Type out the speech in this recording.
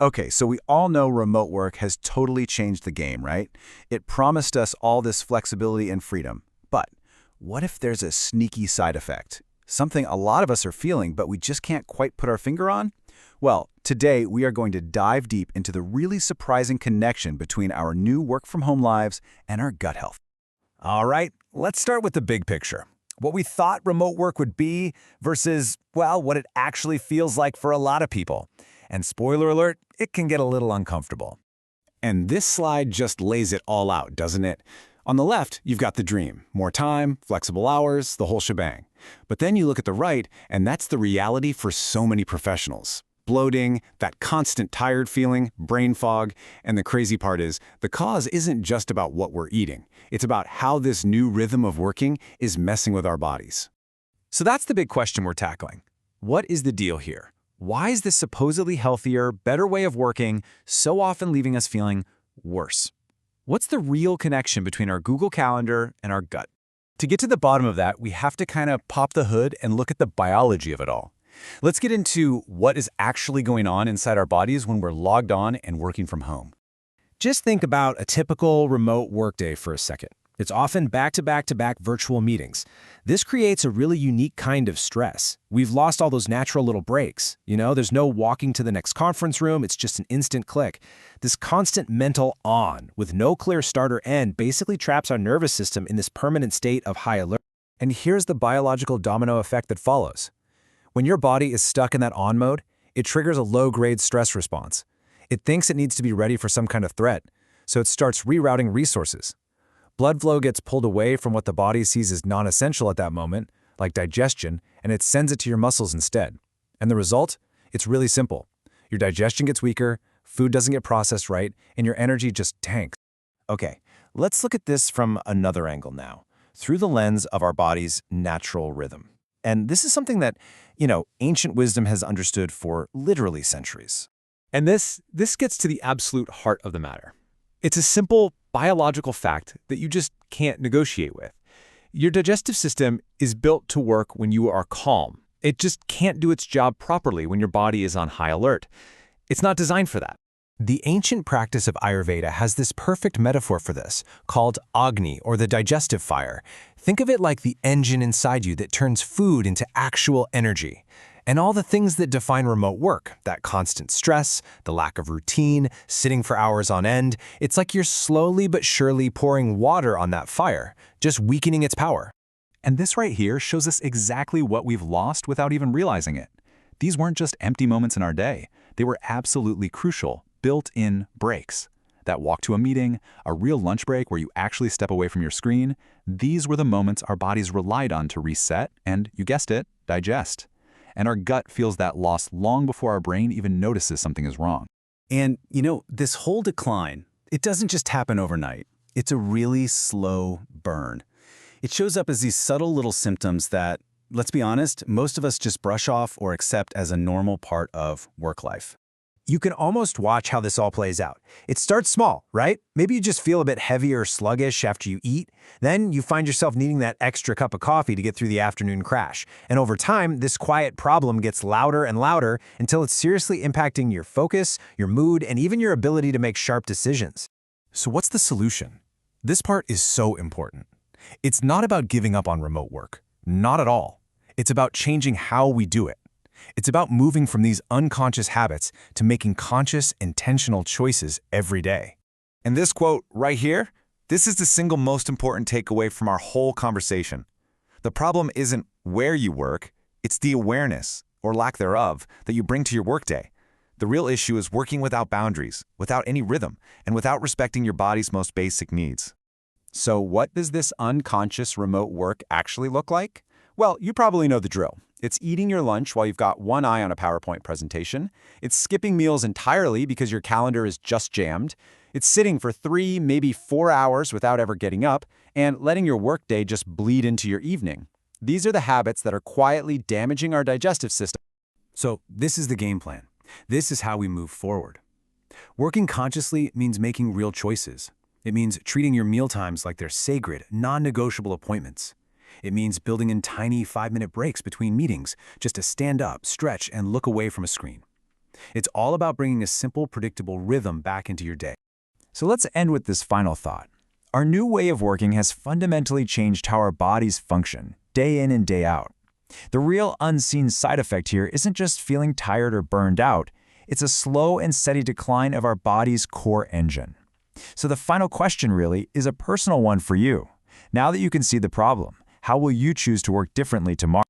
Okay, so we all know remote work has totally changed the game, right? It promised us all this flexibility and freedom. But what if there's a sneaky side effect? Something a lot of us are feeling, but we just can't quite put our finger on? Well, today we are going to dive deep into the really surprising connection between our new work-from-home lives and our gut health. All right, let's start with the big picture. What we thought remote work would be versus, well, what it actually feels like for a lot of people. And spoiler alert, it can get a little uncomfortable. And this slide just lays it all out, doesn't it? On the left, you've got the dream. More time, flexible hours, the whole shebang. But then you look at the right, and that's the reality for so many professionals. Bloating, that constant tired feeling, brain fog, and the crazy part is, the cause isn't just about what we're eating. It's about how this new rhythm of working is messing with our bodies. So that's the big question we're tackling. What is the deal here? Why is this supposedly healthier, better way of working so often leaving us feeling worse? What's the real connection between our Google Calendar and our gut? To get to the bottom of that, we have to kind of pop the hood and look at the biology of it all. Let's get into what is actually going on inside our bodies when we're logged on and working from home. Just think about a typical remote workday for a second. It's often back-to-back-to-back virtual meetings. This creates a really unique kind of stress. We've lost all those natural little breaks. There's no walking to the next conference room. It's just an instant click. This constant mental on with no clear start or end basically traps our nervous system in this permanent state of high alert. And here's the biological domino effect that follows. When your body is stuck in that on mode, it triggers a low-grade stress response. It thinks it needs to be ready for some kind of threat, so it starts rerouting resources. Blood flow gets pulled away from what the body sees as non-essential at that moment, like digestion, and it sends it to your muscles instead. And the result? It's really simple. Your digestion gets weaker, food doesn't get processed right, and your energy just tanks. Okay, let's look at this from another angle now, through the lens of our body's natural rhythm. And this is something that, ancient wisdom has understood for literally centuries. And this gets to the absolute heart of the matter. It's a simple biological fact that you just can't negotiate with. Your digestive system is built to work when you are calm. It just can't do its job properly when your body is on high alert. It's not designed for that. The ancient practice of Ayurveda has this perfect metaphor for this, called Agni, or the digestive fire. Think of it like the engine inside you that turns food into actual energy. And all the things that define remote work, that constant stress, the lack of routine, sitting for hours on end, it's like you're slowly but surely pouring water on that fire, just weakening its power. And this right here shows us exactly what we've lost without even realizing it. These weren't just empty moments in our day. They were absolutely crucial, built-in breaks. That walk to a meeting, a real lunch break where you actually step away from your screen, these were the moments our bodies relied on to reset and, you guessed it, digest. And our gut feels that loss long before our brain even notices something is wrong. And, this whole decline, it doesn't just happen overnight. It's a really slow burn. It shows up as these subtle little symptoms that, let's be honest, most of us just brush off or accept as a normal part of work life. You can almost watch how this all plays out. It starts small, right? Maybe you just feel a bit heavy or sluggish after you eat. Then you find yourself needing that extra cup of coffee to get through the afternoon crash. And over time, this quiet problem gets louder and louder until it's seriously impacting your focus, your mood, and even your ability to make sharp decisions. So what's the solution? This part is so important. It's not about giving up on remote work. Not at all. It's about changing how we do it. It's about moving from these unconscious habits to making conscious, intentional choices every day. And this quote right here, this is the single most important takeaway from our whole conversation. The problem isn't where you work, it's the awareness, or lack thereof, that you bring to your workday. The real issue is working without boundaries, without any rhythm, and without respecting your body's most basic needs. So what does this unconscious remote work actually look like? Well, you probably know the drill. It's eating your lunch while you've got one eye on a PowerPoint presentation. It's skipping meals entirely because your calendar is just jammed. It's sitting for 3, maybe 4 hours without ever getting up, and letting your workday just bleed into your evening. These are the habits that are quietly damaging our digestive system. So this is the game plan. This is how we move forward. Working consciously means making real choices. It means treating your mealtimes like they're sacred, non-negotiable appointments. It means building in tiny 5-minute breaks between meetings just to stand up, stretch, and look away from a screen. It's all about bringing a simple, predictable rhythm back into your day. So let's end with this final thought. Our new way of working has fundamentally changed how our bodies function, day in and day out. The real unseen side effect here isn't just feeling tired or burned out, it's a slow and steady decline of our body's core engine. So the final question really is a personal one for you. Now that you can see the problem, how will you choose to work differently tomorrow?